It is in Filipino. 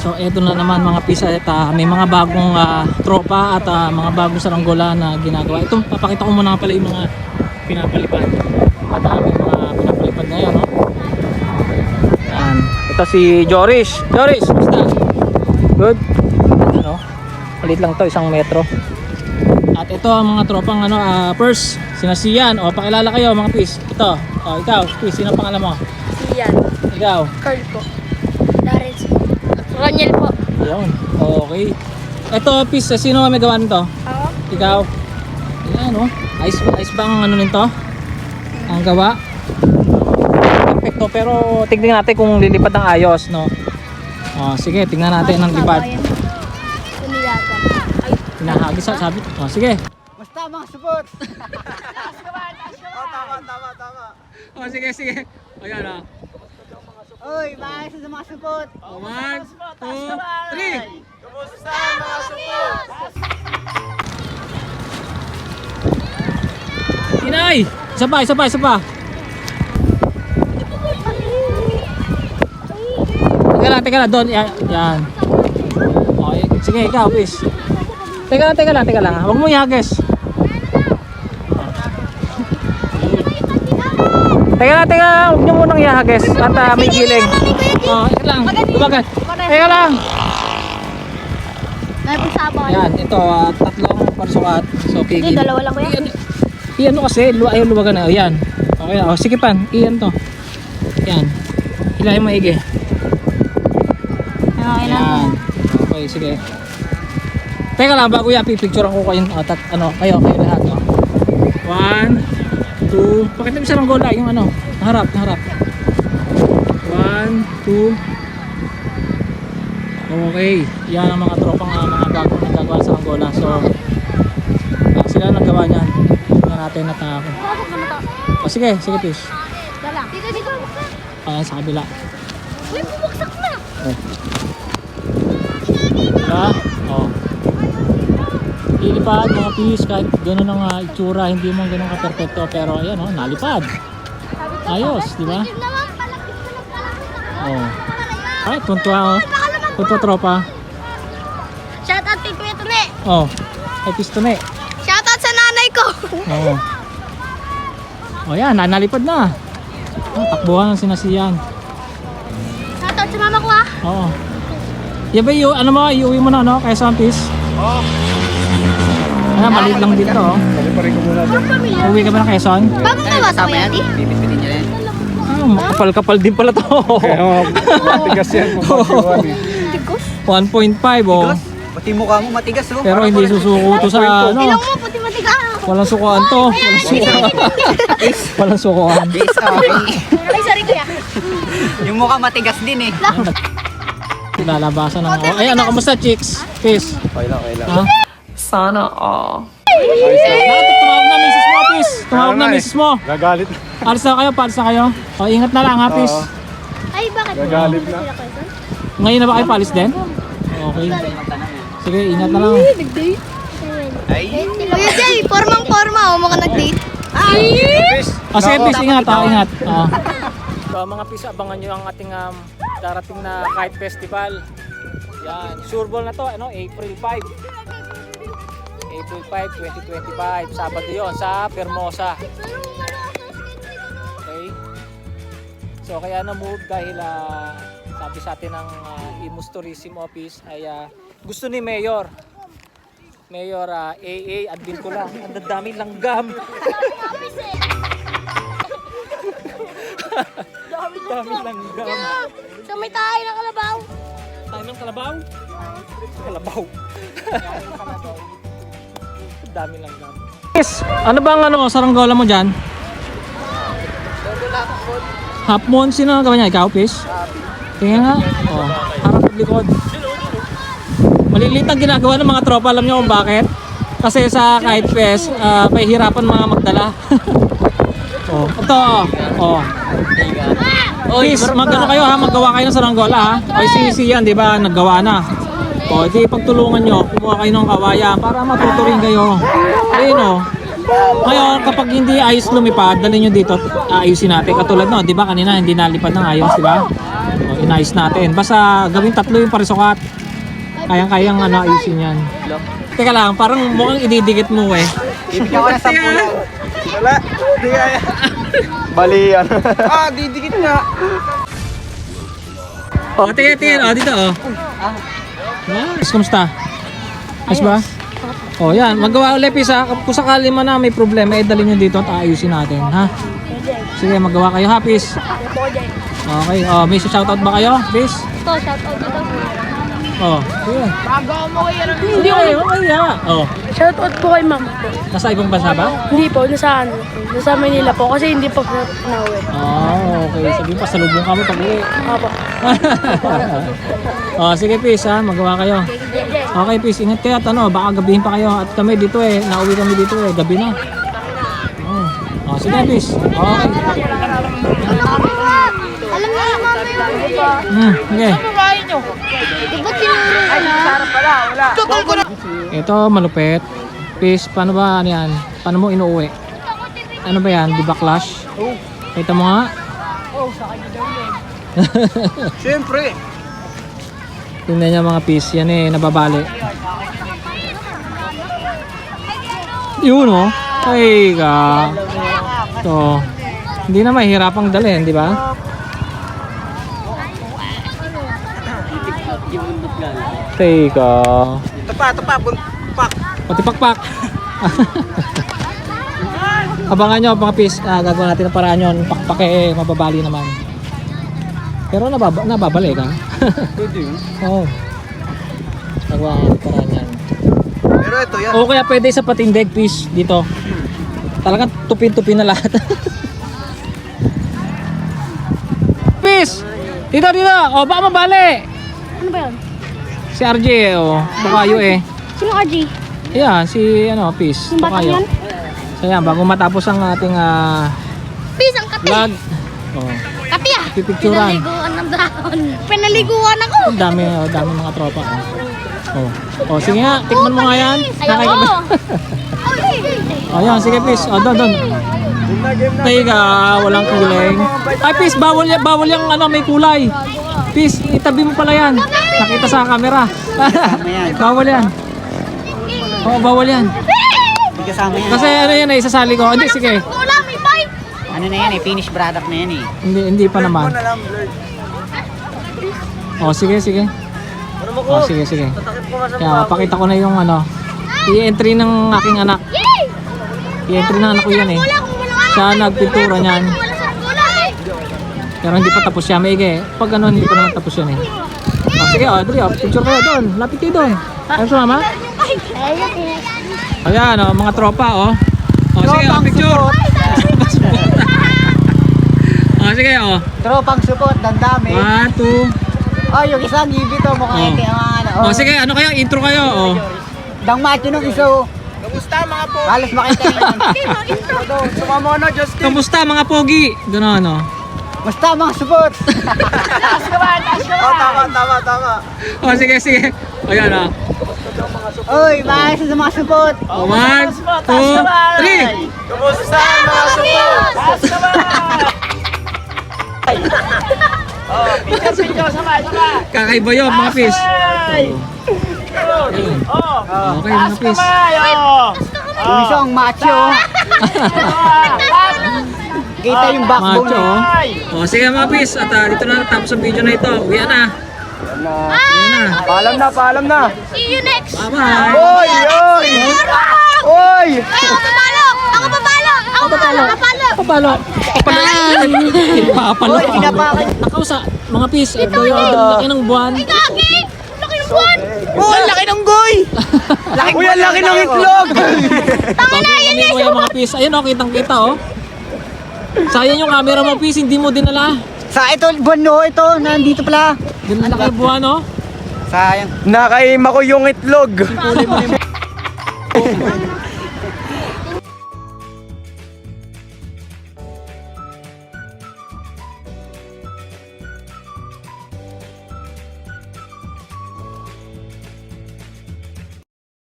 So eto na naman mga pisa at may mga bagong tropa at mga bagong saranggola na ginagawa. Ito papakita ko muna pala yung mga pinapalipad. Madami mga pinapalipad ngayon, no? Yan. Ito si Joris. Joris, basta. Good. Ano? Palit lang to, 1 metro. At ito ang mga tropang first, sina Sian. O pakilala kayo mga pis. Ito. O ikaw, pis, sino pangalan mo? Sian. Ikaw. Carl po. Lawrence po. Raniel po. Ayun. Okay. Ito pis, sino may gawa nito? Ako? Ikaw. Ayan, oh. Ayos ba ang nito? Ang gawa. Perfecto, pero tignan natin kung lilipad ng ayos, no? Oh, sige, tingnan natin ang lipad. Hinahagis sabi. Oh, sige. Basta mga supot. Tama. Oh, sige. Ayan ah. Oy, maayos sa mga supot. Oh, 1, 2, 3. Kumusta mga supot? Inay! Isa pa. Teka lang, doon. Yan. Okay, sige, ikaw, please. Teka lang. Huwag mo ihagis. Teka, huwag nyo munang ihagis. At may giling. Oh, ito lang. Lumagat. Teka lang. Yan, ito, 3 parsukat. So, Hindi, kigil. 2 lang kuya. Iyan mo kasi, ayaw lumagan na. Ayan. Okay na. O, sige pan. Iyan to. Yan. Hilahin mo igi. Okay lang. Yan. Okay, sige. Teka lang, bago yan, pipicturean ko kayo. Kayo lahat. 1, 2. Pakita mo siya ng gola. Yung harap. 1, 2. Okay. Yan ang mga tropang mga bagong nagagawa sa Angola. So, sila nagawa niyan. Tingnan natin at o sige, fish. Dala. Dito. Ayan sa kabila. Uy, bubuksak na. Diba? O. Lilipad mga fish kahit gano'n ang itsura, hindi mo gano'n ka-perfecto. Pero ayan nalipad. Ayos, di ba? Oh. Ay, tuntua Tuntua tropa. Shoutout kay Kuya Tune. Oh. Ay, pistone. Shoutout sa nanay ko. Oo. Oh, yan, nalipad na. Takbuhan ng sinasiyan. Shoutout sa mama ko ha. Oo. Yan ba iuwi mo na, Quezon Peace? Oo. Maliit lang dito, Paliparin ko muna doon. Uwi ka ba ng Quezon? Bagong gawa to kuya. Pipit-pitin niya yan. Makapal-kapal din pala to. Kaya matigas yan kung pagkiwan eh. 1.5, oh. Pati mukha mo matigas oh. Pero hindi susuko to sa, Ilong mo, puti matigaan. walang sukuan to. Walang sukuan. Yes, Ay, sorry kuya. Yung mukha matigas din eh. Lalabasan ng, ay, kamusta, chicks? Peace. Okay lang. Ha? Sana all. Tumawag na misis mo, Peace. Tumawag na misis mo. Gagalit. Paalis na kayo. O, ingat na lang, ha, Peace. Ay, bakit? Gagalit na. Ngayon na ba kayo paalis din? Okay. Sige, ingat na lang. Nag-date? Ay. Kuya Jay, formang-forma. Huwag ka nag-date. O, sige, Peace, ingat, ingat. So, mga Peace, abangan nyo ang ating darating na Kite Festival. Yan, sureball na to, April 5. April 5, 2025. Sabado yun sa Fermosa. Okay. So kaya na-move dahil sabi sa atin ng Imus Tourism Office ay gusto ni Mayor AA Advincula. Ang daming langgam. Daming langgam. So may tayo ng kalabaw. Tayo ng kalabaw? Kalabaw. Dami lang dami. Yes, ano bang saranggola mo dyan? Half moon, sino ang gawa niya? Ikaw, Fish? Tingnan nga. Oh, harap at likod. Maliliit ang ginagawa ng mga tropa. Alam niyo kung bakit? Kasi sa Kite Fest, may hirapan mga magdala. Oh, ito. Oh. Fish, magano kayo ha? Maggawa kayo ng saranggola ha? O si yan, di ba? Naggawa na. O, di pagtulungan nyo, kumuha kayo ng kawayan para matuturing kayo. Ayun o. Ngayon, kapag hindi ayos lumipad, dalhin nyo dito, ayusin natin. Katulad no, di ba kanina hindi nalipad ng ayos, di ba? O, Nice natin. Basta gawin 3 yung parisukat. Kayang-kayang ayusin yan. Teka lang, parang mukhang ididikit mo eh. Ibigyan ko na 10 yan. Wala. Di kaya. Bali yan. Didikit nga. Tingin. Dito Nice, kumusta? Ayos ba? Yan. Magawa ulit, Pis, ha? Kung sakali man na may problema, dalhin nyo dito at ayusin natin, ha? Sige, magawa kayo, ha, Pis? Okay. May shoutout ba kayo, Pis? Ito, shoutout dito. Sige. Bago mo kayo ng Hindi ko kaya. Shoutout po kay mama po. Nasa ibang bansa ba? Hindi po, nasa Manila po kasi hindi po nauwi. Okay. Sabihin pa, salubong kami pag-uwi. Opo. Sige, Pis, ha? Magawa kayo. Okay, Pis, ingat kayo at baka gabihin pa kayo. At kami dito nauwi kami dito gabi na. Sige, Pis. Okay. Alam niyo yung mama yung Sige. Di ba tinuro na? Ito, malupit. Pis, paano ba yan? Paano mo inuuwi? Ano ba yan? Di ba clash? Kita mo nga? Siyempre. Tingnan niya mga Pis. Yan nababali. Yun Ay ka. So, hindi na mahirapang dalhin, di ba? Teka. Tapa, buntak. Pati pakpak. Abangan nyo mga Pis. Gagawin natin ang paraan yun. Pakpak mababali naman. Pero nababalik ha. Pwede yun. Oo. Gagawa natin ang paraan yan. Pero ito yan. O kaya pwede sa patindig Pis dito. Talagang tupin-tupin na lahat. Pis! Dito! Baka mabali! Ano ba yun? Si RJ Bukayo Sino RG? Yan, si Pis. Yung batang Bukayo. yan? So yan, bago matapos ang ating Peace, ang kape. vlog. Kape Pipicturan. Pinaliguan ng dahon. Pinaliguan ako. Ang dami mga tropa. Sige nga, tikman mo nga yan. Ayoko. Yan, sige Pis. Doon. Teka, walang kuling. Ay Pis, bawal yung may kulay. Pis, itabi mo pala yan. Nakita sa camera. Bawal yan. Bawal yan. Hindi kasama yan. Kasi yan isasali ko. Hindi, sige. Wala, may bite. Ano na yan finished product na yan Hindi pa naman. Sige. Sige. Kaya pakita ko na yung i-entry ng aking anak. I-entry ng anak ko yan Siya nagpintura niyan. Pero hindi pa tapos siya. Maigi. Pag hindi pa naman tapos yan sige, Adri, picture kayo doon. Lapit kayo doon. Ayaw sa mama? Ayan, mga tropa, sige, picture. Sige, Tropang support, dandami. 1, 2. Yung isang gibi to, mukhang ito ang Sige, kayo, intro kayo, Dang macho nung iso. Kamusta mga po? Halos makita yan. Sumama na, Justin. Kamusta mga pogi? Gano'n, Basta mga support. Tama. sige. Ayan, Oy, maayos sa mga support. 1, 2, 3. Kamusta mga support? Picture, sabay. Kakaiba yun, mga Pis. Okay, mga Pis. Yung isang macho. Kita yung backbone. Macho. Sige mga Pis. At dito na tapos ang video na ito. Uwian na. Paalam na. See you next. Bye-bye. Oy! Ako papalo. Papalo. Papalo. Oy, pinapakan. Nakausa. Mga Pis. Ito yung laki ng buwan. Kaki! Laki ng buwan! Laki ng goy! Uy, ang laki ng itlog! Pagkakami ko yung mga Pis. Ayun kitang-kita Sayang yung camera mo Pis. Hindi mo dinala. Sa ito, buwan ito, nandito pala. Dinala kayo buwan Sayang. Nakaima ko yung itlog.